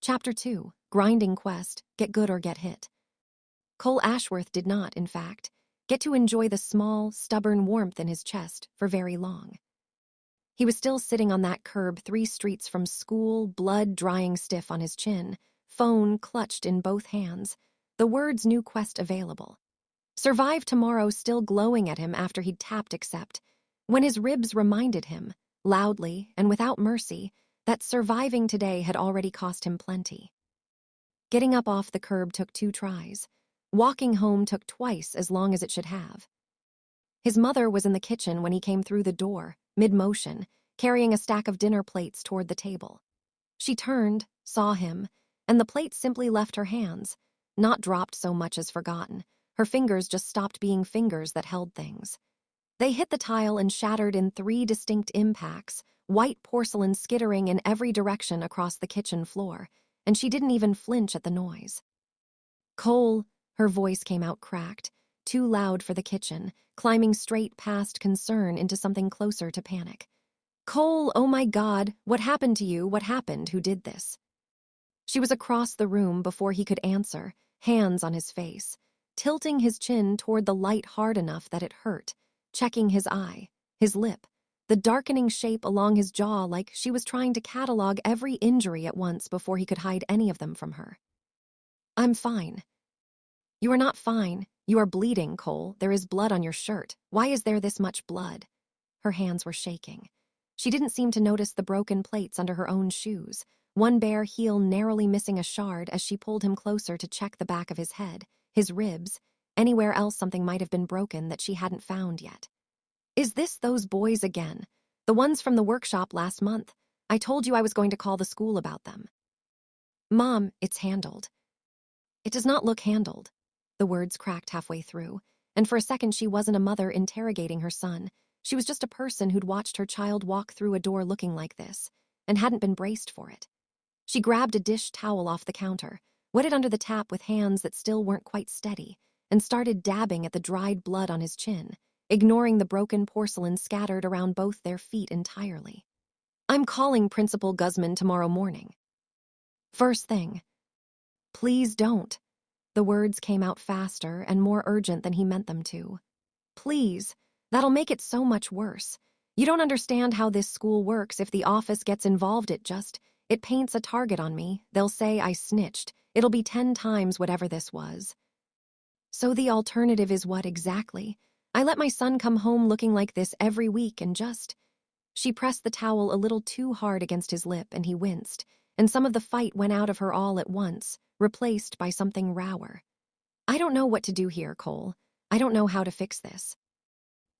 Chapter 2, Grinding Quest, Get Good or Get Hit. Cole Ashworth did not, in fact, get to enjoy the small, stubborn warmth in his chest for very long. He was still sitting on that curb 3 streets from school, blood drying stiff on his chin, phone clutched in both hands, the words new quest available. Survive tomorrow still glowing at him after he'd tapped accept, when his ribs reminded him, loudly and without mercy, that surviving today had already cost him plenty. Getting up off the curb took 2 tries. Walking home took twice as long as it should have. His mother was in the kitchen when he came through the door, mid-motion, carrying a stack of dinner plates toward the table. She turned, saw him, and the plates simply left her hands, not dropped so much as forgotten. Her fingers just stopped being fingers that held things. They hit the tile and shattered in 3 distinct impacts, white porcelain skittering in every direction across the kitchen floor, and she didn't even flinch at the noise. Cole, her voice came out cracked, too loud for the kitchen, climbing straight past concern into something closer to panic. Cole, oh my God, what happened to you? What happened? Who did this? She was across the room before he could answer, hands on his face, tilting his chin toward the light hard enough that it hurt, checking his eye, his lip, the darkening shape along his jaw like she was trying to catalog every injury at once before he could hide any of them from her. I'm fine. You are not fine. You are bleeding, Cole. There is blood on your shirt. Why is there this much blood? Her hands were shaking. She didn't seem to notice the broken plates under her own shoes, one bare heel narrowly missing a shard as she pulled him closer to check the back of his head, his ribs, anywhere else something might have been broken that she hadn't found yet. Is this those boys again? The ones from the workshop last month? I told you I was going to call the school about them. Mom, it's handled. It does not look handled. The words cracked halfway through, and for a second she wasn't a mother interrogating her son. She was just a person who'd watched her child walk through a door looking like this, and hadn't been braced for it. She grabbed a dish towel off the counter, wet it under the tap with hands that still weren't quite steady, and started dabbing at the dried blood on his chin, ignoring the broken porcelain scattered around both their feet entirely. I'm calling Principal Guzman tomorrow morning. First thing. Please don't. The words came out faster and more urgent than he meant them to. Please, that'll make it so much worse. You don't understand how this school works. If the office gets involved, it paints a target on me. They'll say I snitched. It'll be 10 times whatever this was. So the alternative is what exactly? I let my son come home looking like this every week and just... She pressed the towel a little too hard against his lip and he winced, and some of the fight went out of her all at once, replaced by something rower. I don't know what to do here, Cole. I don't know how to fix this.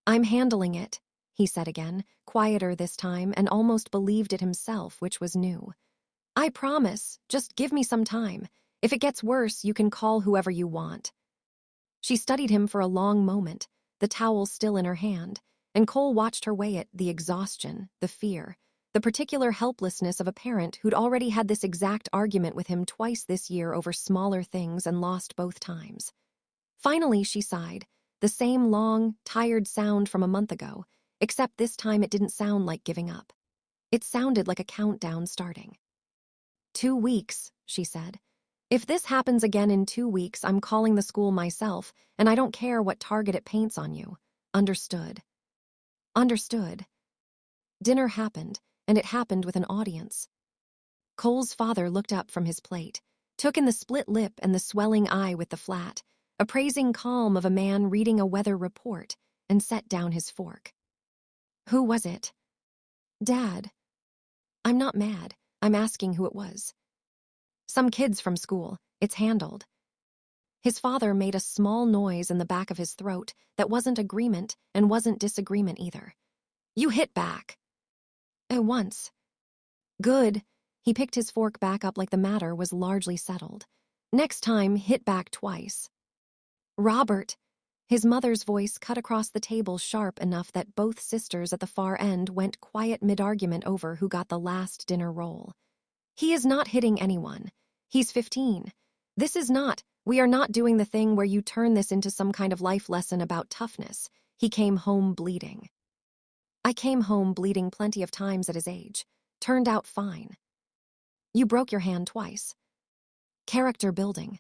I'm handling it, he said again, quieter this time, and almost believed it himself, which was new. I promise, just give me some time. If it gets worse, you can call whoever you want. She studied him for a long moment, the towel still in her hand, and Cole watched her weigh it, the exhaustion, the fear, the particular helplessness of a parent who'd already had this exact argument with him twice this year over smaller things and lost both times. Finally, she sighed, the same long, tired sound from a month ago, except this time it didn't sound like giving up. It sounded like a countdown starting. 2 weeks, she said. If this happens again in 2 weeks, I'm calling the school myself, and I don't care what target it paints on you. Understood. Understood. Dinner happened, and it happened with an audience. Cole's father looked up from his plate, took in the split lip and the swelling eye with the flat, appraising calm of a man reading a weather report, and set down his fork. Who was it? Dad. I'm not mad. I'm asking who it was. Some kids from school. It's handled. His father made a small noise in the back of his throat that wasn't agreement and wasn't disagreement either. You hit back. Once. Good. He picked his fork back up like the matter was largely settled. Next time, hit back twice. Robert. His mother's voice cut across the table sharp enough that both sisters at the far end went quiet mid-argument over who got the last dinner roll. He is not hitting anyone. He's 15. We are not doing the thing where you turn this into some kind of life lesson about toughness. He came home bleeding. I came home bleeding plenty of times at his age. Turned out fine. You broke your hand twice. Character building.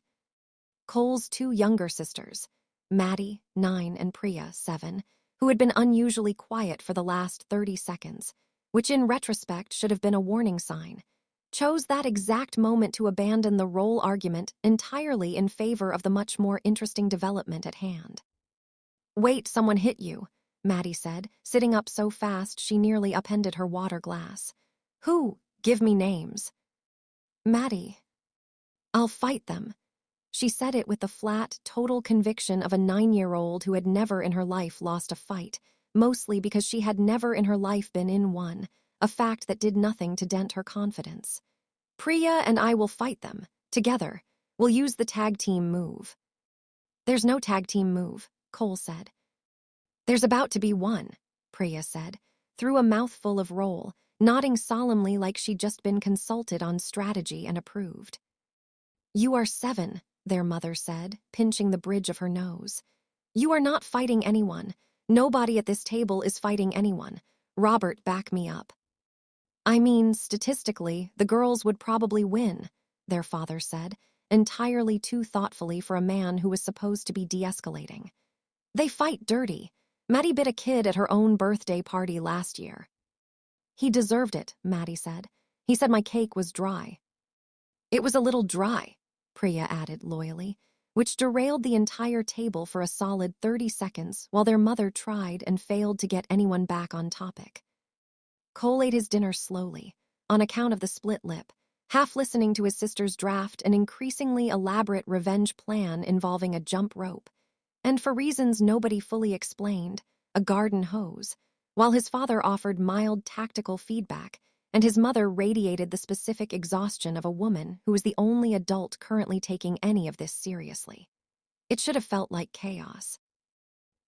Cole's two younger sisters, Maddie, 9, and Priya, 7, who had been unusually quiet for the last 30 seconds, which in retrospect should have been a warning sign, chose that exact moment to abandon the role argument entirely in favor of the much more interesting development at hand. "Wait, someone hit you," Maddie said, sitting up so fast she nearly upended her water glass. "Who? Give me names." "Maddie." "I'll fight them." She said it with the flat, total conviction of a 9-year-old who had never in her life lost a fight, mostly because she had never in her life been in one, a fact that did nothing to dent her confidence. "Priya and I will fight them, together. We'll use the tag team move." "There's no tag team move," Cole said. "There's about to be one," Priya said, through a mouthful of roll, nodding solemnly like she'd just been consulted on strategy and approved. "You are 7, their mother said, pinching the bridge of her nose. "You are not fighting anyone. Nobody at this table is fighting anyone. Robert, back me up." "I mean, statistically, the girls would probably win," their father said, entirely too thoughtfully for a man who was supposed to be de-escalating. "They fight dirty. Maddie bit a kid at her own birthday party last year." "He deserved it," Maddie said. "He said my cake was dry." "It was a little dry," Priya added loyally, which derailed the entire table for a solid 30 seconds while their mother tried and failed to get anyone back on topic. Cole ate his dinner slowly, on account of the split lip, half listening to his sister's draft an increasingly elaborate revenge plan involving a jump rope, and for reasons nobody fully explained, a garden hose, while his father offered mild tactical feedback and his mother radiated the specific exhaustion of a woman who was the only adult currently taking any of this seriously. It should have felt like chaos.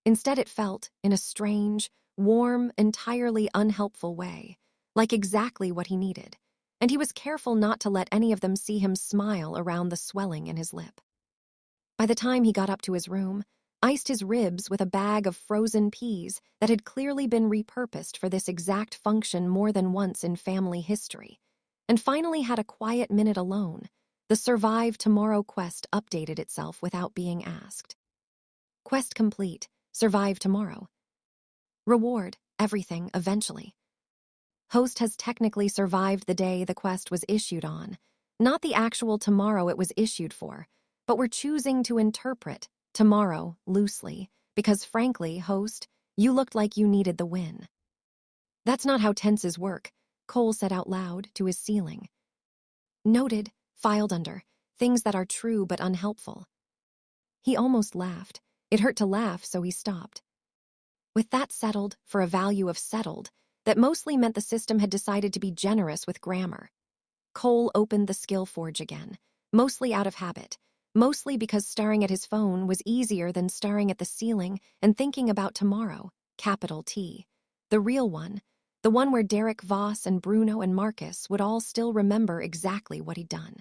Instead, it felt, in a strange, warm, entirely unhelpful way, like exactly what he needed, and he was careful not to let any of them see him smile around the swelling in his lip. By the time he got up to his room, iced his ribs with a bag of frozen peas that had clearly been repurposed for this exact function more than once in family history, and finally had a quiet minute alone, the Survive Tomorrow quest updated itself without being asked. Quest complete. Survive tomorrow. Reward. Everything, eventually. Host has technically survived the day the quest was issued on, not the actual tomorrow it was issued for, but we're choosing to interpret tomorrow loosely, because frankly, host, you looked like you needed the win. "That's not how tenses work," Cole said out loud to his ceiling. "Noted, filed under, things that are true but unhelpful." He almost laughed. It hurt to laugh, so he stopped. With that settled, for a value of settled, that mostly meant the system had decided to be generous with grammar. Cole opened the skill forge again, mostly out of habit, mostly because staring at his phone was easier than staring at the ceiling and thinking about tomorrow, capital T. The real one, the one where Derek Voss and Bruno and Marcus would all still remember exactly what he'd done.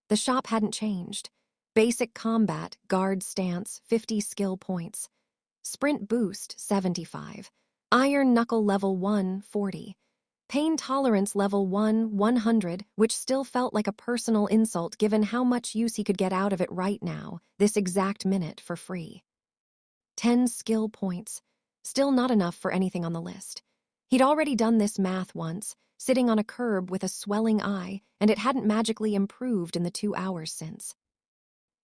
The shop hadn't changed. Basic combat, guard stance, 50 skill points. Sprint boost, 75. Iron knuckle level 1, 40. Pain tolerance level 1, 100, which still felt like a personal insult given how much use he could get out of it right now, this exact minute, for free. 10 skill points. Still not enough for anything on the list. He'd already done this math once, sitting on a curb with a swelling eye, and it hadn't magically improved in the 2 hours since.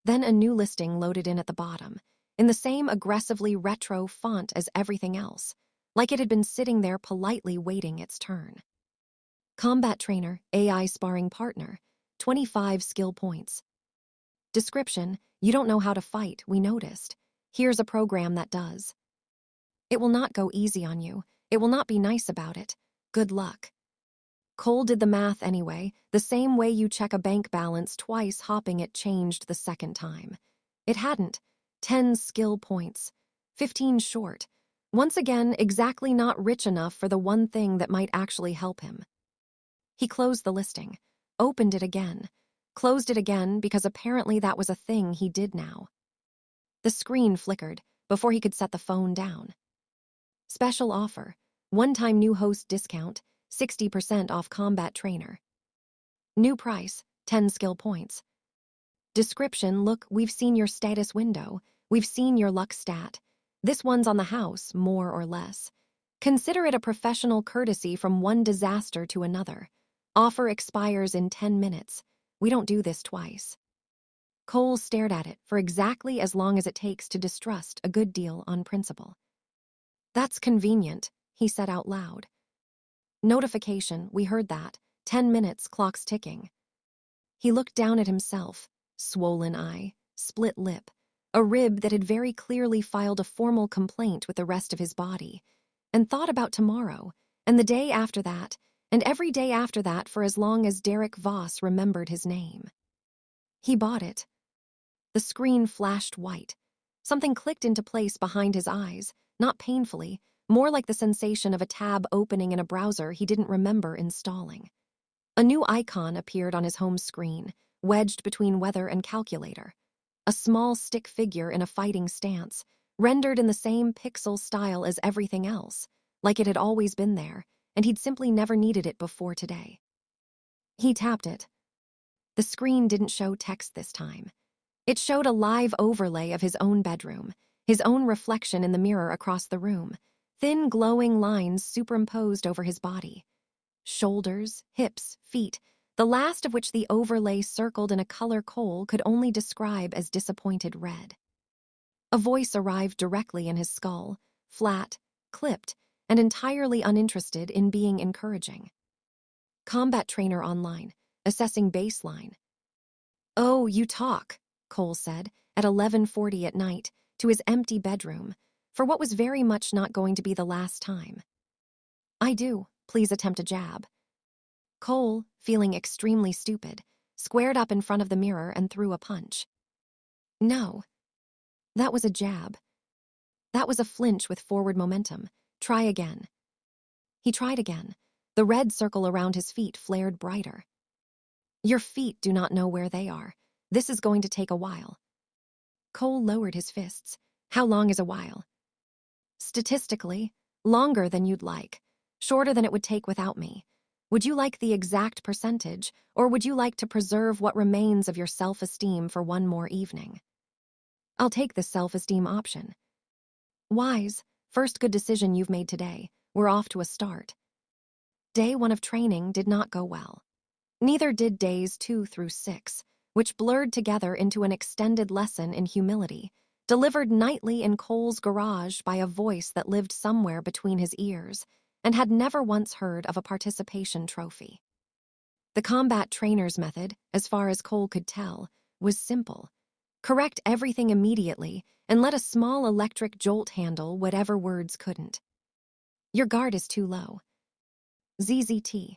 Then a new listing loaded in at the bottom, in the same aggressively retro font as everything else, like it had been sitting there politely waiting its turn. Combat trainer, AI sparring partner, 25 skill points. Description, you don't know how to fight, we noticed. Here's a program that does. It will not go easy on you. It will not be nice about it. Good luck. Cole did the math anyway, the same way you check a bank balance twice hopping it changed the second time. It hadn't. 10 skill points. 15 short. Once again, exactly not rich enough for the one thing that might actually help him. He closed the listing, opened it again, closed it again because apparently that was a thing he did now. The screen flickered before he could set the phone down. Special offer, one-time new host discount, 60% off combat trainer. New price, 10 skill points. Description, look, we've seen your status window. We've seen your luck stat. This one's on the house, more or less. Consider it a professional courtesy from one disaster to another. Offer expires in 10 minutes. We don't do this twice. Cole stared at it for exactly as long as it takes to distrust a good deal on principle. That's convenient, he said out loud. Notification, we heard that. 10 minutes, clock's ticking. He looked down at himself, swollen eye, split lip, a rib that had very clearly filed a formal complaint with the rest of his body, and thought about tomorrow, and the day after that, and every day after that for as long as Derek Voss remembered his name. He bought it. The screen flashed white. Something clicked into place behind his eyes, not painfully, more like the sensation of a tab opening in a browser he didn't remember installing. A new icon appeared on his home screen, wedged between weather and calculator. A small stick figure in a fighting stance, rendered in the same pixel style as everything else, like it had always been there, and he'd simply never needed it before today. He tapped it. The screen didn't show text this time. It showed a live overlay of his own bedroom, his own reflection in the mirror across the room, thin glowing lines superimposed over his body. Shoulders, hips, feet, the last of which the overlay circled in a color Cole could only describe as disappointed red. A voice arrived directly in his skull, flat, clipped, and entirely uninterested in being encouraging. Combat trainer online, assessing baseline. Oh, you talk, Cole said, at 11:40 at night, to his empty bedroom, for what was very much not going to be the last time. I do, please attempt a jab. Cole, feeling extremely stupid, squared up in front of the mirror and threw a punch. No. That was a jab. That was a flinch with forward momentum. Try again. He tried again. The red circle around his feet flared brighter. Your feet do not know where they are. This is going to take a while. Cole lowered his fists. How long is a while? Statistically, longer than you'd like. Shorter than it would take without me. Would you like the exact percentage, or would you like to preserve what remains of your self-esteem for one more evening? I'll take the self-esteem option. Wise, first good decision you've made today. We're off to a start. Day 1 of training did not go well. Neither did days 2 through 6, which blurred together into an extended lesson in humility, delivered nightly in Cole's garage by a voice that lived somewhere between his ears and had never once heard of a participation trophy. The combat trainer's method, as far as Cole could tell, was simple. Correct everything immediately and let a small electric jolt handle whatever words couldn't. Your guard is too low. ZZT.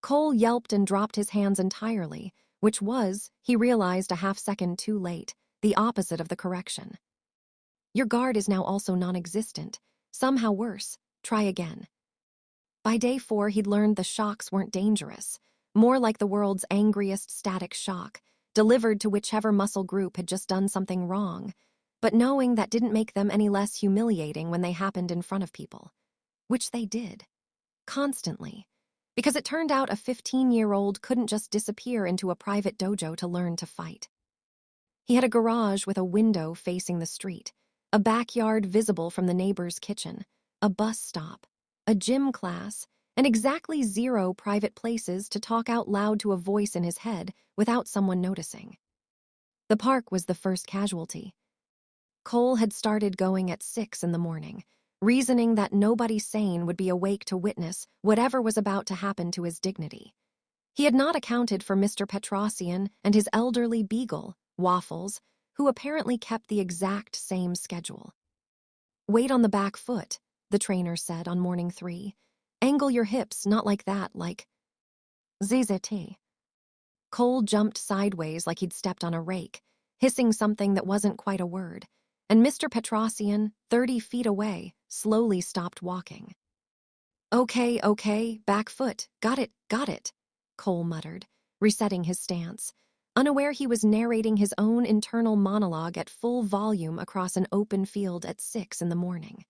Cole yelped and dropped his hands entirely, which was, he realized a half-second too late, the opposite of the correction. Your guard is now also non-existent. Somehow worse. Try again. By day 4, he'd learned the shocks weren't dangerous, more like the world's angriest static shock, delivered to whichever muscle group had just done something wrong, but knowing that didn't make them any less humiliating when they happened in front of people. Which they did. Constantly. Because it turned out a 15-year-old couldn't just disappear into a private dojo to learn to fight. He had a garage with a window facing the street, a backyard visible from the neighbor's kitchen, a bus stop, a gym class, and exactly 0 private places to talk out loud to a voice in his head without someone noticing. The park was the first casualty. Cole had started going at 6 in the morning, reasoning that nobody sane would be awake to witness whatever was about to happen to his dignity. He had not accounted for Mr. Petrosian and his elderly beagle, Waffles, who apparently kept the exact same schedule. Wait on the back foot, the trainer said on morning 3. Angle your hips, not like that, like ZZT. Cole jumped sideways like he'd stepped on a rake, hissing something that wasn't quite a word, and Mr. Petrosian, 30 feet away, slowly stopped walking. Okay, back foot, got it, Cole muttered, resetting his stance, unaware he was narrating his own internal monologue at full volume across an open field at 6 in the morning.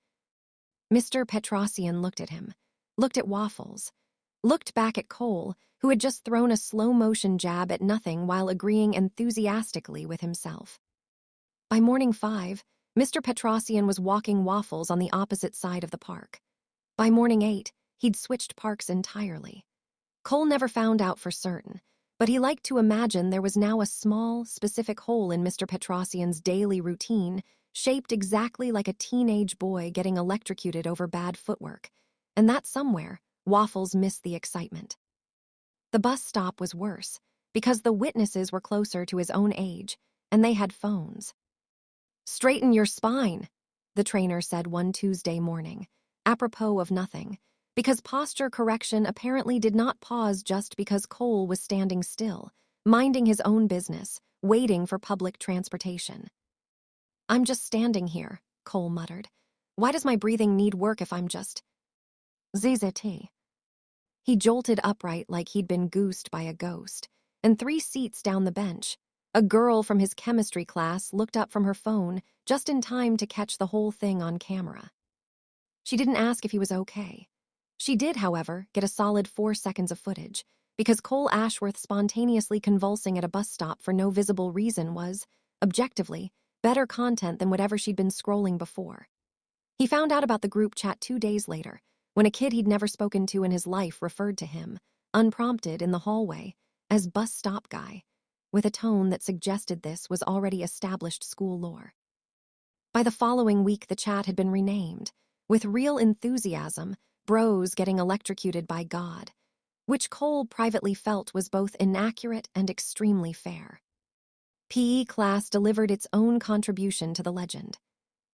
Mr. Petrosian looked at him, looked at Waffles, looked back at Cole, who had just thrown a slow-motion jab at nothing while agreeing enthusiastically with himself. By morning 5, Mr. Petrosian was walking waffles on the opposite side of the park. By morning 8, he'd switched parks entirely. Cole never found out for certain, but he liked to imagine there was now a small, specific hole in Mr. Petrosian's daily routine, shaped exactly like a teenage boy getting electrocuted over bad footwork, and that somewhere, Waffles missed the excitement. The bus stop was worse, because the witnesses were closer to his own age, and they had phones. "Straighten your spine," the trainer said one Tuesday morning, apropos of nothing, because posture correction apparently did not pause just because Cole was standing still, minding his own business, waiting for public transportation. "I'm just standing here," Cole muttered. "Why does my breathing need work if I'm just ZZT?" He jolted upright like he'd been goosed by a ghost, and 3 seats down the bench, a girl from his chemistry class looked up from her phone just in time to catch the whole thing on camera. She didn't ask if he was okay. She did, however, get a solid 4 seconds of footage, because Cole Ashworth spontaneously convulsing at a bus stop for no visible reason was, objectively, better content than whatever she'd been scrolling before. He found out about the group chat 2 days later, when a kid he'd never spoken to in his life referred to him, unprompted in the hallway, as bus stop guy, with a tone that suggested this was already established school lore. By the following week, the chat had been renamed, with real enthusiasm, Bros Getting Electrocuted by God, which Cole privately felt was both inaccurate and extremely fair. PE class delivered its own contribution to the legend.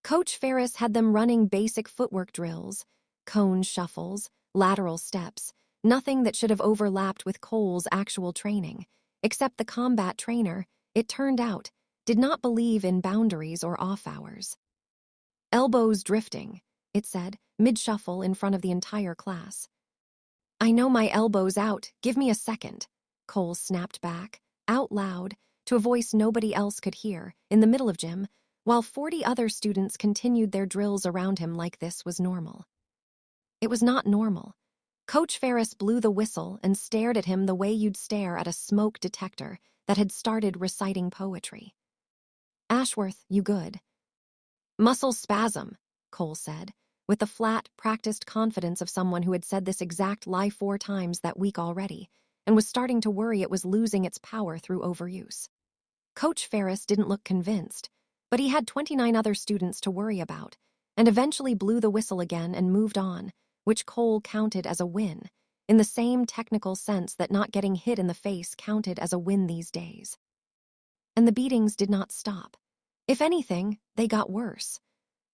Coach Ferris had them running basic footwork drills, cone shuffles, lateral steps, nothing that should have overlapped with Cole's actual training, except the combat trainer, it turned out, did not believe in boundaries or off hours. "Elbows drifting," it said, mid-shuffle in front of the entire class. "I know my elbow's out, give me a second," Cole snapped back, out loud, to a voice nobody else could hear, in the middle of gym, while 40 other students continued their drills around him like this was normal. It was not normal. Coach Ferris blew the whistle and stared at him the way you'd stare at a smoke detector that had started reciting poetry. "Ashworth, you good?" "Muscle spasm," Cole said, with the flat, practiced confidence of someone who had said this exact lie 4 times that week already, and was starting to worry it was losing its power through overuse. Coach Ferris didn't look convinced, but he had 29 other students to worry about, and eventually blew the whistle again and moved on, which Cole counted as a win, in the same technical sense that not getting hit in the face counted as a win these days. And the beatings did not stop. If anything, they got worse.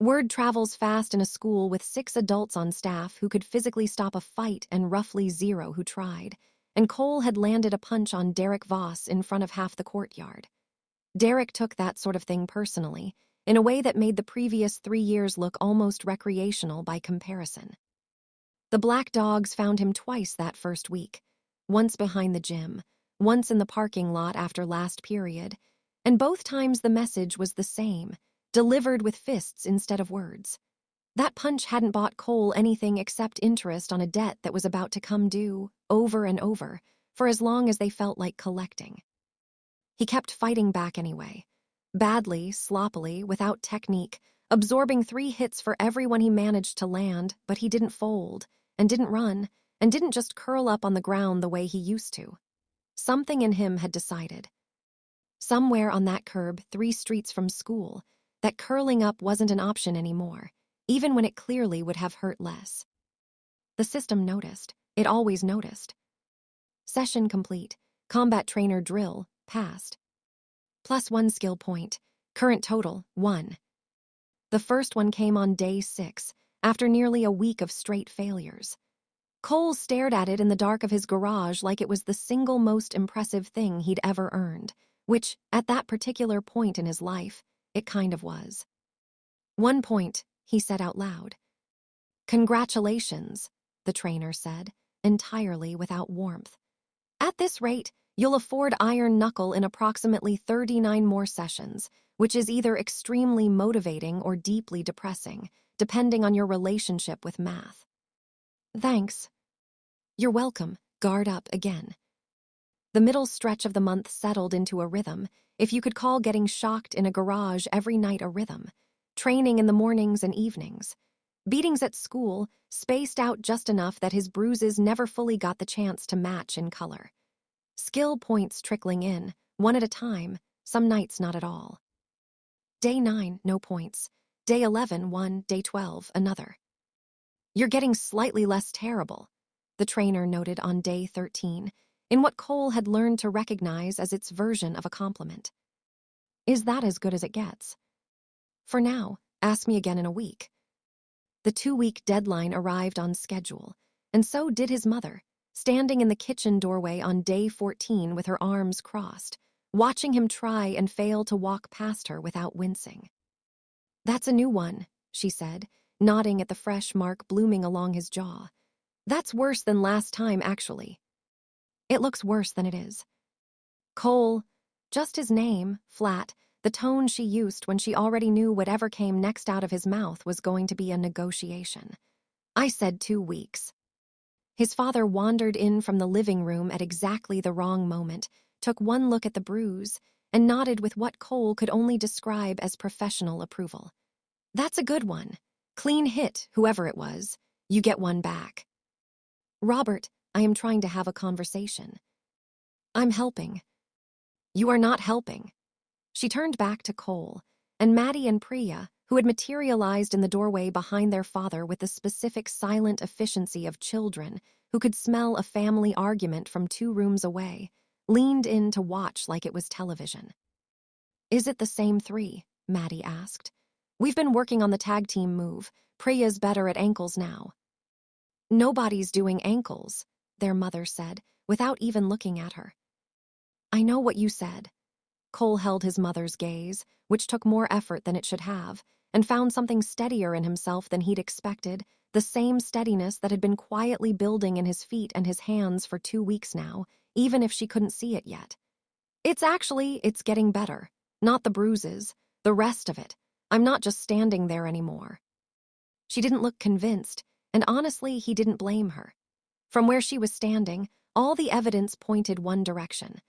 Word travels fast in a school with 6 adults on staff who could physically stop a fight and roughly 0 who tried, and Cole had landed a punch on Derek Voss in front of half the courtyard. Derek took that sort of thing personally, in a way that made the previous 3 years look almost recreational by comparison. The Black Dogs found him twice that first week, once behind the gym, once in the parking lot after last period, and both times the message was the same, delivered with fists instead of words. That punch hadn't bought Cole anything except interest on a debt that was about to come due, over and over, for as long as they felt like collecting. He kept fighting back anyway, badly, sloppily, without technique, absorbing 3 hits for everyone he managed to land, but he didn't fold, and didn't run, and didn't just curl up on the ground the way he used to. Something in him had decided. Somewhere on that curb, 3 streets from school, that curling up wasn't an option anymore, even when it clearly would have hurt less. The system noticed. It always noticed. Session complete. Combat trainer drill, passed. +1 skill point. Current total, 1. The first one came on day 6, after nearly a week of straight failures. Cole stared at it in the dark of his garage like it was the single most impressive thing he'd ever earned, which, at that particular point in his life, it kind of was. 1 point, he said out loud. "Congratulations," the trainer said, entirely without warmth. "At this rate, you'll afford Iron Knuckle in approximately 39 more sessions, which is either extremely motivating or deeply depressing, depending on your relationship with math." "Thanks." "You're welcome. Guard up again." The middle stretch of the month settled into a rhythm, if you could call getting shocked in a garage every night a rhythm. Training in the mornings and evenings. Beatings at school, spaced out just enough that his bruises never fully got the chance to match in color. Skill points trickling in, one at a time, some nights not at all. Day 9, no points. Day 11, one. Day 12, another. You're getting slightly less terrible, the trainer noted on day 13, in what Cole had learned to recognize as its version of a compliment. Is that as good as it gets? For now, ask me again in a week. The 2-week deadline arrived on schedule, and so did his mother, standing in the kitchen doorway on day 14 with her arms crossed, watching him try and fail to walk past her without wincing. That's a new one, she said, nodding at the fresh mark blooming along his jaw. That's worse than last time, actually. It looks worse than it is. Cole, just his name, flat, the tone she used when she already knew whatever came next out of his mouth was going to be a negotiation. I said 2 weeks. His father wandered in from the living room at exactly the wrong moment, took one look at the bruise, and nodded with what Cole could only describe as professional approval. That's a good one. Clean hit, whoever it was. You get one back. Robert, I am trying to have a conversation. I'm helping. You are not helping. She turned back to Cole, and Maddie and Priya, who had materialized in the doorway behind their father with the specific silent efficiency of children who could smell a family argument from 2 rooms away, leaned in to watch like it was television. Is it the same 3? Maddie asked. We've been working on the tag team move. Priya's better at ankles now. Nobody's doing ankles, their mother said, without even looking at her. I know what you said. Cole held his mother's gaze, which took more effort than it should have, and found something steadier in himself than he'd expected, the same steadiness that had been quietly building in his feet and his hands for 2 weeks now, even if she couldn't see it yet. It's getting better. Not the bruises, the rest of it. I'm not just standing there anymore. She didn't look convinced, and honestly, he didn't blame her. From where she was standing, all the evidence pointed one direction.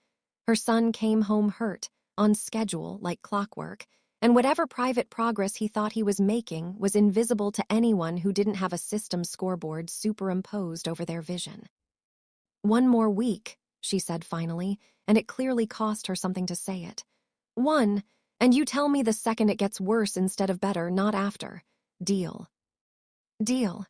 Her son came home hurt, on schedule like clockwork, and whatever private progress he thought he was making was invisible to anyone who didn't have a system scoreboard superimposed over their vision. 1 more week, she said finally, and it clearly cost her something to say it. 1, and you tell me the second it gets worse instead of better, not after. Deal. Deal.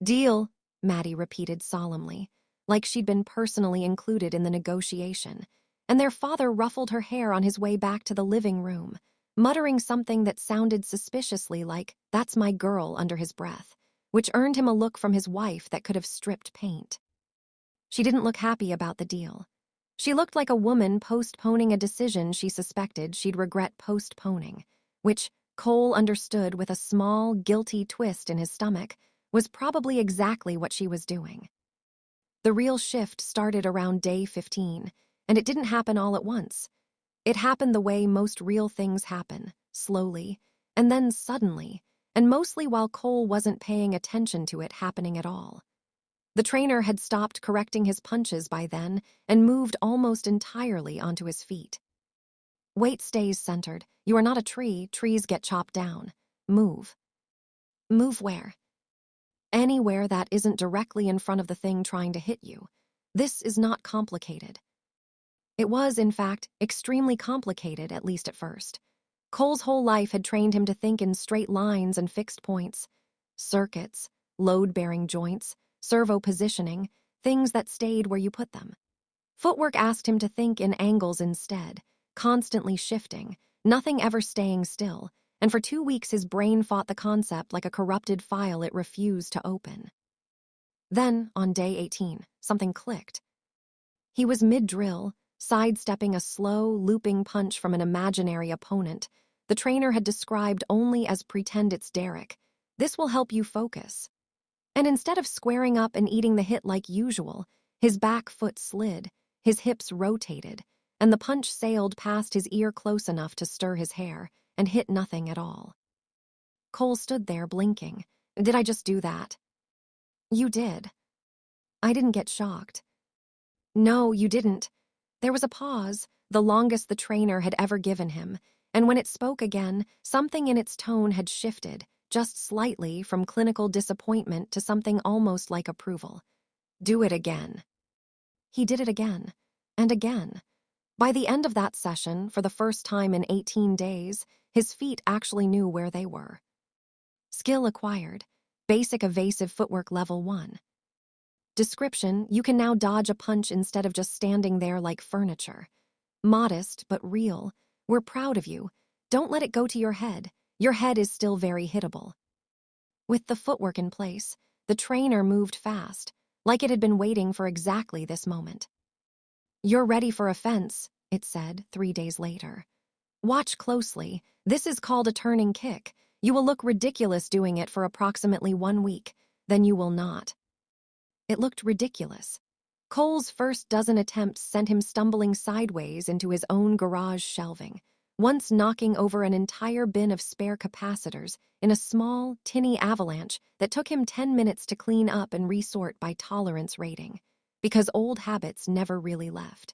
Deal, Maddie repeated solemnly, like she'd been personally included in the negotiation, and their father ruffled her hair on his way back to the living room, muttering something that sounded suspiciously like, "That's my girl," under his breath, which earned him a look from his wife that could have stripped paint. She didn't look happy about the deal. She looked like a woman postponing a decision she suspected she'd regret postponing, which, Cole understood with a small, guilty twist in his stomach, was probably exactly what she was doing. The real shift started around day 15, and it didn't happen all at once. It happened the way most real things happen, slowly, and then suddenly, and mostly while Cole wasn't paying attention to it happening at all. The trainer had stopped correcting his punches by then and moved almost entirely onto his feet. Weight stays centered. You are not a tree. Trees get chopped down. Move. Move where? Anywhere that isn't directly in front of the thing trying to hit you. This is not complicated. It was, in fact, extremely complicated, at least at first. Cole's whole life had trained him to think in straight lines and fixed points. Circuits, load-bearing joints, servo positioning, things that stayed where you put them. Footwork asked him to think in angles instead, constantly shifting, nothing ever staying still, and for 2 weeks his brain fought the concept like a corrupted file it refused to open. Then, on day 18, something clicked. He was mid-drill, sidestepping a slow, looping punch from an imaginary opponent the trainer had described only as "pretend it's Derek. This will help you focus." And instead of squaring up and eating the hit like usual, his back foot slid, his hips rotated, and the punch sailed past his ear close enough to stir his hair and hit nothing at all. Cole stood there blinking. Did I just do that? You did. I didn't get shocked. No, you didn't. There was a pause, the longest the trainer had ever given him, and when it spoke again, something in its tone had shifted, just slightly from clinical disappointment to something almost like approval. Do it again. He did it again, and again. By the end of that session, for the first time in 18 days, his feet actually knew where they were. Skill acquired. Basic evasive footwork level 1. Description: you can now dodge a punch instead of just standing there like furniture. Modest, but real. We're proud of you. Don't let it go to your head. Your head is still very hittable. With the footwork in place, the trainer moved fast, like it had been waiting for exactly this moment. You're ready for offense, it said 3 days later. Watch closely. This is called a turning kick. You will look ridiculous doing it for approximately 1 week. Then you will not. It looked ridiculous. Cole's first dozen attempts sent him stumbling sideways into his own garage shelving, once knocking over an entire bin of spare capacitors in a small, tinny avalanche that took him 10 minutes to clean up and resort by tolerance rating, because old habits never really left.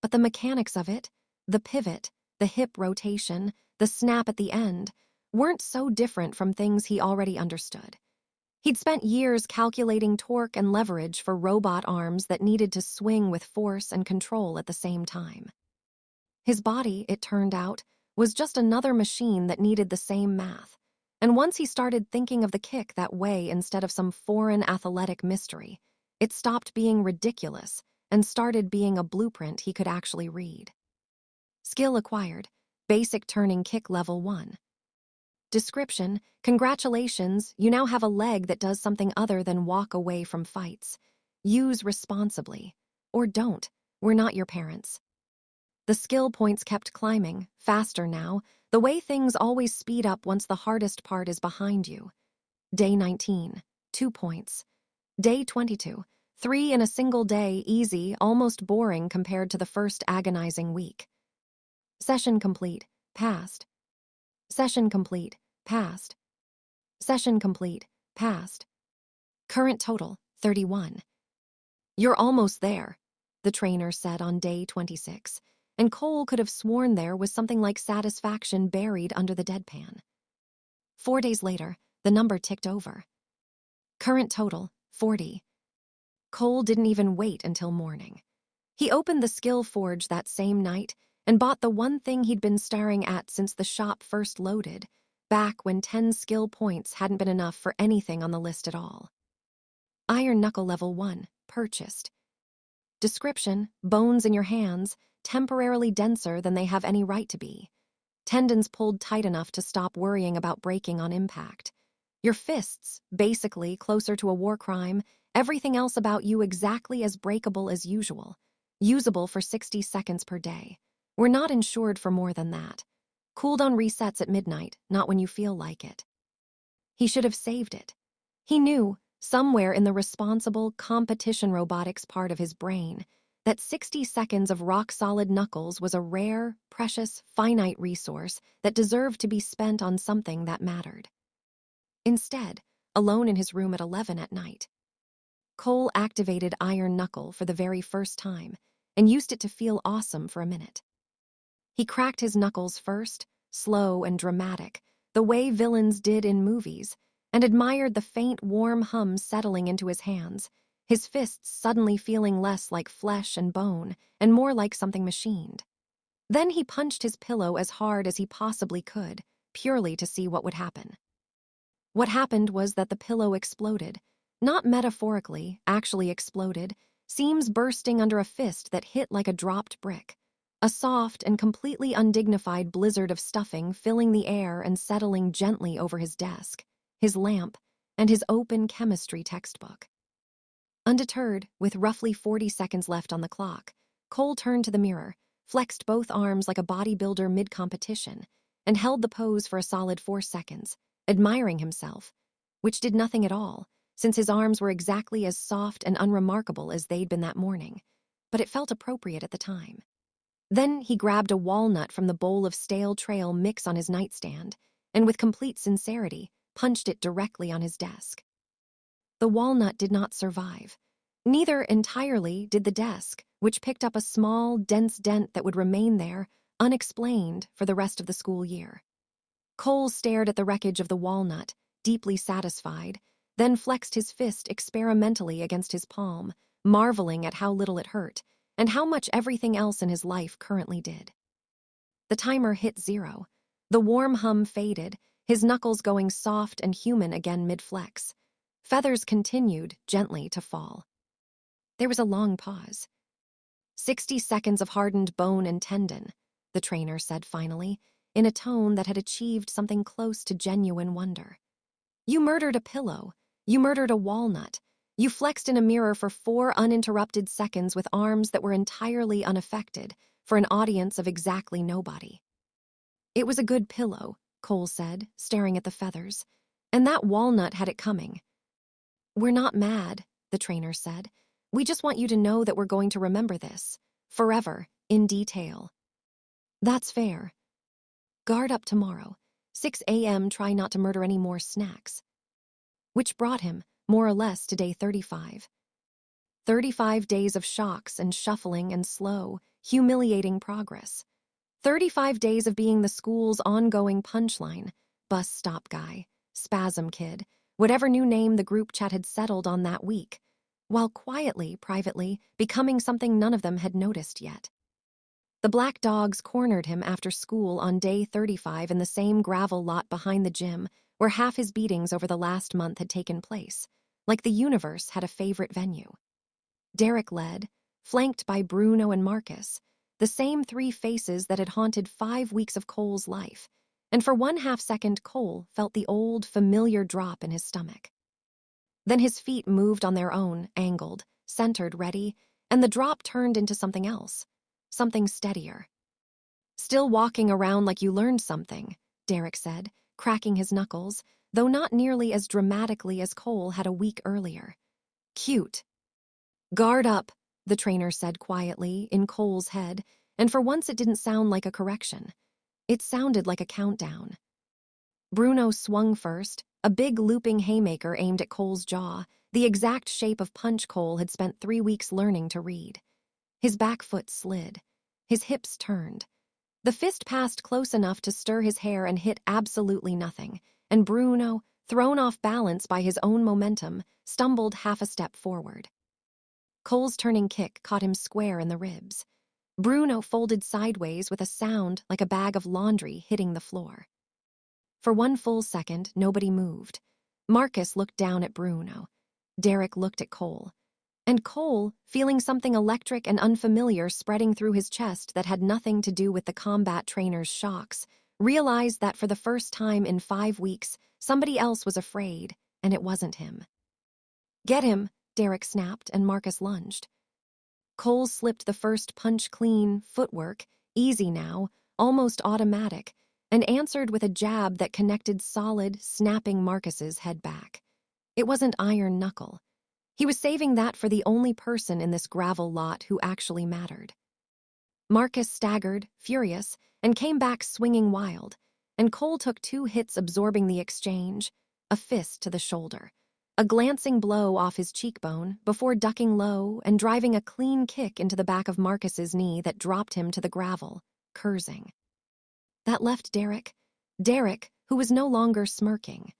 But the mechanics of it, the pivot, the hip rotation, the snap at the end, weren't so different from things he already understood. He'd spent years calculating torque and leverage for robot arms that needed to swing with force and control at the same time. His body, it turned out, was just another machine that needed the same math. And once he started thinking of the kick that way instead of some foreign athletic mystery, it stopped being ridiculous and started being a blueprint he could actually read. Skill acquired. Basic turning kick level 1. Description: congratulations, you now have a leg that does something other than walk away from fights. Use responsibly. Or don't. We're not your parents. The skill points kept climbing, faster now, the way things always speed up once the hardest part is behind you. Day 19, 2 points. Day 22, 3 in a single day, easy, almost boring compared to the first agonizing week. Session complete, passed. Session complete, passed. Session complete, passed. Current total, 31. You're almost there, the trainer said on day 26, and Cole could have sworn there was something like satisfaction buried under the deadpan. 4 days later, the number ticked over. Current total, 40. Cole didn't even wait until morning. He opened the skill forge that same night and bought the one thing he'd been staring at since the shop first loaded, back when 10 skill points hadn't been enough for anything on the list at all. Iron Knuckle Level 1, purchased. Description: bones in your hands, temporarily denser than they have any right to be. Tendons pulled tight enough to stop worrying about breaking on impact. Your fists, basically closer to a war crime, everything else about you exactly as breakable as usual. Usable for 60 seconds per day. We're not insured for more than that. Cooldown resets at midnight, not when you feel like it. He should have saved it. He knew, somewhere in the responsible competition robotics part of his brain, that 60 seconds of rock-solid knuckles was a rare, precious, finite resource that deserved to be spent on something that mattered. Instead, alone in his room at 11 at night, Cole activated Iron Knuckle for the very first time and used it to feel awesome for a minute. He cracked his knuckles first, slow and dramatic, the way villains did in movies, and admired the faint, warm hum settling into his hands, his fists suddenly feeling less like flesh and bone and more like something machined. Then he punched his pillow as hard as he possibly could, purely to see what would happen. What happened was that the pillow exploded. Not metaphorically, actually exploded, seams bursting under a fist that hit like a dropped brick. A soft and completely undignified blizzard of stuffing filling the air and settling gently over his desk, his lamp, and his open chemistry textbook. Undeterred, with roughly 40 seconds left on the clock, Cole turned to the mirror, flexed both arms like a bodybuilder mid-competition, and held the pose for a solid 4 seconds, admiring himself, which did nothing at all, since his arms were exactly as soft and unremarkable as they'd been that morning, but it felt appropriate at the time. Then he grabbed a walnut from the bowl of stale trail mix on his nightstand, and with complete sincerity, punched it directly on his desk. The walnut did not survive. Neither entirely did the desk, which picked up a small, dense dent that would remain there, unexplained, for the rest of the school year. Cole stared at the wreckage of the walnut, deeply satisfied, then flexed his fist experimentally against his palm, marveling at how little it hurt, and how much everything else in his life currently did. The timer hit 0. The warm hum faded, his knuckles going soft and human again mid-flex. Feathers continued, gently, to fall. There was a long pause. 60 seconds of hardened bone and tendon, the trainer said finally, in a tone that had achieved something close to genuine wonder. You murdered a pillow. You murdered a walnut. You flexed in a mirror for 4 uninterrupted seconds with arms that were entirely unaffected, for an audience of exactly nobody. It was a good pillow, Cole said, staring at the feathers, and that walnut had it coming. We're not mad, the trainer said. We just want you to know that we're going to remember this, forever, in detail. That's fair. Guard up tomorrow. 6 a.m. Try not to murder any more snacks. Which brought him, more or less, to day 35. 35 days of shocks and shuffling and slow, humiliating progress. 35 days of being the school's ongoing punchline, bus stop guy, spasm kid, whatever new name the group chat had settled on that week, while quietly, privately, becoming something none of them had noticed yet. The Black Dogs cornered him after school on day 35 in the same gravel lot behind the gym where half his beatings over the last month had taken place, like the universe had a favorite venue. Derek led, flanked by Bruno and Marcus, the same 3 faces that had haunted 5 weeks of Cole's life, and for 1/2 second Cole felt the old, familiar drop in his stomach. Then his feet moved on their own, angled, centered, ready, and the drop turned into something else, something steadier. Still walking around like you learned something, Derek said, cracking his knuckles, though not nearly as dramatically as Cole had a week earlier. Cute. Guard up, the trainer said quietly, in Cole's head, and for once it didn't sound like a correction. It sounded like a countdown. Bruno swung first, a big looping haymaker aimed at Cole's jaw, the exact shape of punch Cole had spent 3 weeks learning to read. His back foot slid. His hips turned. The fist passed close enough to stir his hair and hit absolutely nothing, and Bruno, thrown off balance by his own momentum, stumbled half a step forward. Cole's turning kick caught him square in the ribs. Bruno folded sideways with a sound like a bag of laundry hitting the floor. For 1 full second, nobody moved. Marcus looked down at Bruno. Derek looked at Cole. And Cole, feeling something electric and unfamiliar spreading through his chest that had nothing to do with the combat trainer's shocks, realized that for the first time in 5 weeks, somebody else was afraid, and it wasn't him. Get him, Derek snapped, and Marcus lunged. Cole slipped the first punch clean, footwork, easy now, almost automatic, and answered with a jab that connected solid, snapping Marcus's head back. It wasn't iron knuckle. He was saving that for the only person in this gravel lot who actually mattered. Marcus staggered, furious, and came back swinging wild, and Cole took 2 hits absorbing the exchange, a fist to the shoulder, a glancing blow off his cheekbone before ducking low and driving a clean kick into the back of Marcus's knee that dropped him to the gravel, cursing. That left Derek, who was no longer smirking.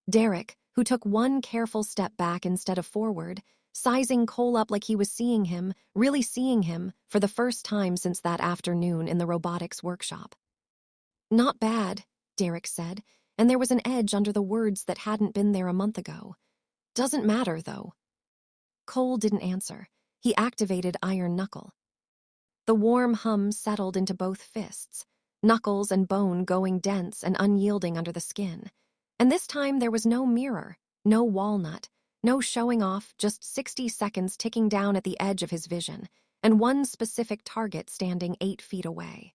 Derek, who took 1 careful step back instead of forward, sizing Cole up like he was seeing him, really seeing him, for the first time since that afternoon in the robotics workshop. Not bad, Derek said, and there was an edge under the words that hadn't been there a month ago. Doesn't matter, though. Cole didn't answer. He activated iron knuckle. The warm hum settled into both fists, knuckles and bone going dense and unyielding under the skin. And this time there was no mirror, no walnut, no showing off, just 60 seconds ticking down at the edge of his vision, and 1 specific target standing 8 feet away.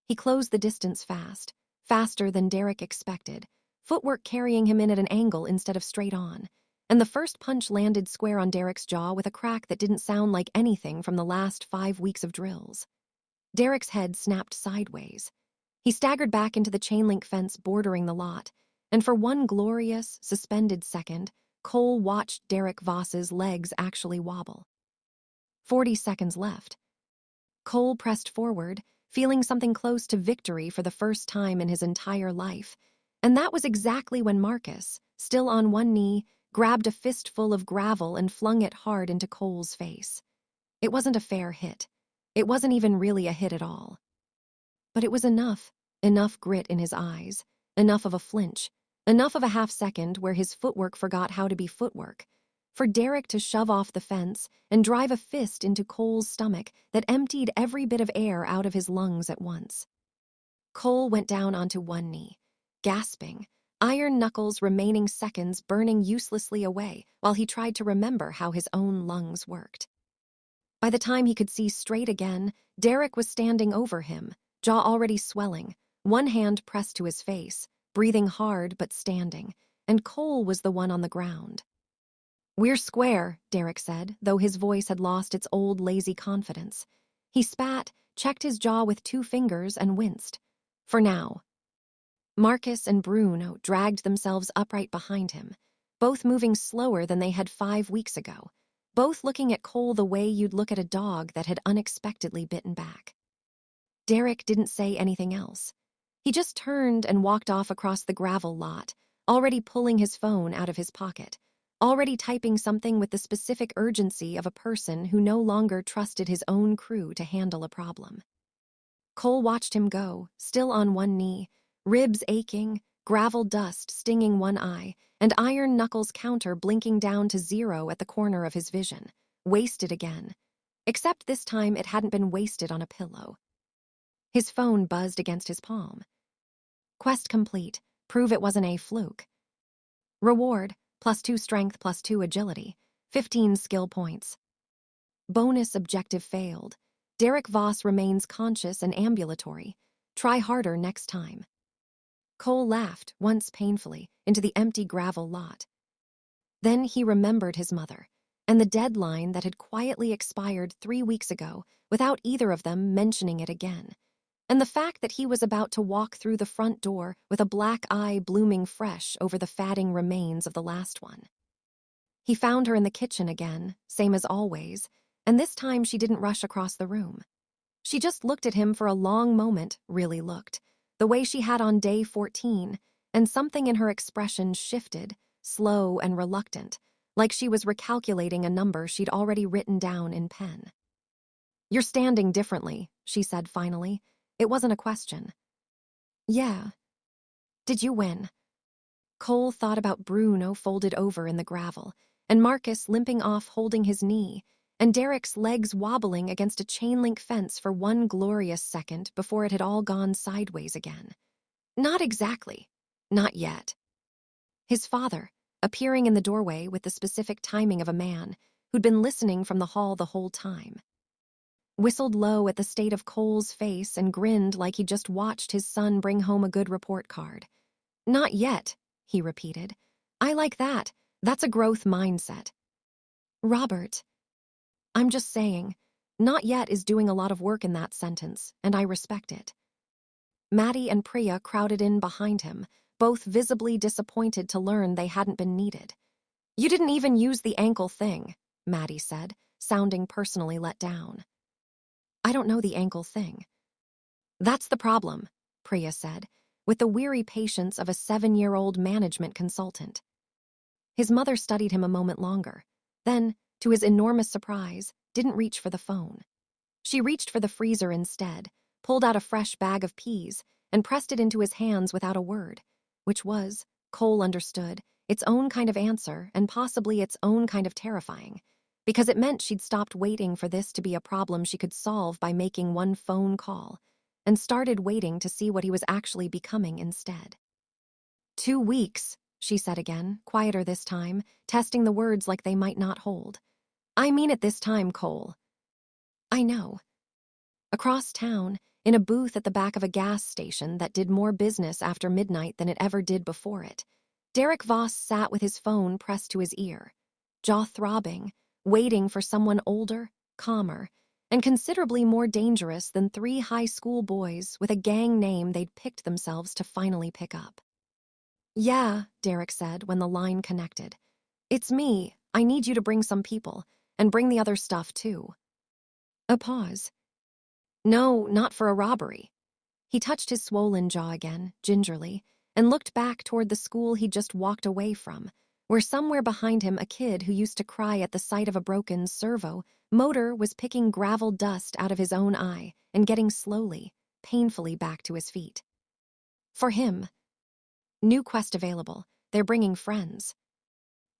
He closed the distance fast, faster than Derek expected, footwork carrying him in at an angle instead of straight on, and the first punch landed square on Derek's jaw with a crack that didn't sound like anything from the last 5 weeks of drills. Derek's head snapped sideways. He staggered back into the chain-link fence bordering the lot, and for 1 glorious, suspended second, Cole watched Derek Voss's legs actually wobble. 40 seconds left. Cole pressed forward, feeling something close to victory for the first time in his entire life. And that was exactly when Marcus, still on one knee, grabbed a fistful of gravel and flung it hard into Cole's face. It wasn't a fair hit. It wasn't even really a hit at all. But it was enough grit in his eyes, enough of a flinch, enough of a half second where his footwork forgot how to be footwork, for Derek to shove off the fence and drive a fist into Cole's stomach that emptied every bit of air out of his lungs at once. Cole went down onto one knee, gasping, iron knuckles remaining seconds burning uselessly away while he tried to remember how his own lungs worked. By the time he could see straight again, Derek was standing over him, jaw already swelling, one hand pressed to his face, breathing hard but standing, and Cole was the one on the ground. "We're square," Derek said, though his voice had lost its old lazy confidence. He spat, checked his jaw with 2 fingers, and winced. For now. Marcus and Bruno dragged themselves upright behind him, both moving slower than they had 5 weeks ago, both looking at Cole the way you'd look at a dog that had unexpectedly bitten back. Derek didn't say anything else. He just turned and walked off across the gravel lot, already pulling his phone out of his pocket, already typing something with the specific urgency of a person who no longer trusted his own crew to handle a problem. Cole watched him go, still on one knee, ribs aching, gravel dust stinging one eye, and iron knuckles counter blinking down to 0 at the corner of his vision. Wasted again. Except this time it hadn't been wasted on a pillow. His phone buzzed against his palm. Quest complete. Prove it wasn't a fluke. Reward, +2 strength, +2 agility, 15 skill points. Bonus objective failed. Derek Voss remains conscious and ambulatory. Try harder next time. Cole laughed, once painfully, into the empty gravel lot. Then he remembered his mother, and the deadline that had quietly expired 3 weeks ago without either of them mentioning it again, and the fact that he was about to walk through the front door with a black eye blooming fresh over the fatting remains of the last one. He found her in the kitchen again, same as always, and this time she didn't rush across the room. She just looked at him for a long moment, really looked, the way she had on day 14, and something in her expression shifted, slow and reluctant, like she was recalculating a number she'd already written down in pen. "You're standing differently," she said finally. It wasn't a question. "Yeah. Did you win?" Cole thought about Bruno folded over in the gravel, and Marcus limping off holding his knee, and Derek's legs wobbling against a chain-link fence for one glorious second before it had all gone sideways again. Not exactly. Not yet. His father, appearing in the doorway with the specific timing of a man who'd been listening from the hall the whole time, whistled low at the state of Cole's face and grinned like he'd just watched his son bring home a good report card. "Not yet," he repeated. "I like that. That's a growth mindset." "Robert, I'm just saying, not yet is doing a lot of work in that sentence, and I respect it." Maddie and Priya crowded in behind him, both visibly disappointed to learn they hadn't been needed. "You didn't even use the ankle thing," Maddie said, sounding personally let down. "I don't know the ankle thing." "That's the problem," Priya said, with the weary patience of a 7-year-old management consultant. His mother studied him a moment longer, then, to his enormous surprise, didn't reach for the phone. She reached for the freezer instead, pulled out a fresh bag of peas, and pressed it into his hands without a word, which was, Cole understood, its own kind of answer and possibly its own kind of terrifying, because it meant she'd stopped waiting for this to be a problem she could solve by making one phone call, and started waiting to see what he was actually becoming instead. 2 weeks, she said again, quieter this time, testing the words like they might not hold. "I mean it this time, Cole." "I know." Across town, in a booth at the back of a gas station that did more business after midnight than it ever did before it, Derek Voss sat with his phone pressed to his ear, jaw throbbing, waiting for someone older, calmer, and considerably more dangerous than 3 high school boys with a gang name they'd picked themselves to finally pick up. "Yeah," Derek said when the line connected. "It's me. I need you to bring some people, and bring the other stuff too." A pause. No, not for a robbery. He touched his swollen jaw again, gingerly, and looked back toward the school he'd just walked away from, where somewhere behind him a kid who used to cry at the sight of a broken servo motor was picking gravel dust out of his own eye and getting slowly, painfully back to his feet. For him. New quest available. They're bringing friends.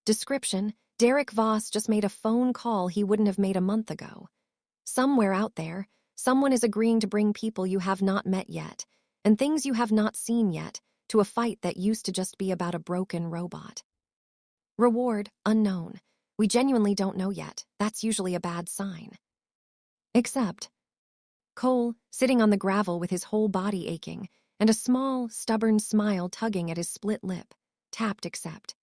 Description: Derek Voss just made a phone call he wouldn't have made a month ago. Somewhere out there, someone is agreeing to bring people you have not met yet, and things you have not seen yet, to a fight that used to just be about a broken robot. Reward: unknown. We genuinely don't know yet. That's usually a bad sign. Except Cole, sitting on the gravel with his whole body aching, and a small, stubborn smile tugging at his split lip, tapped accept.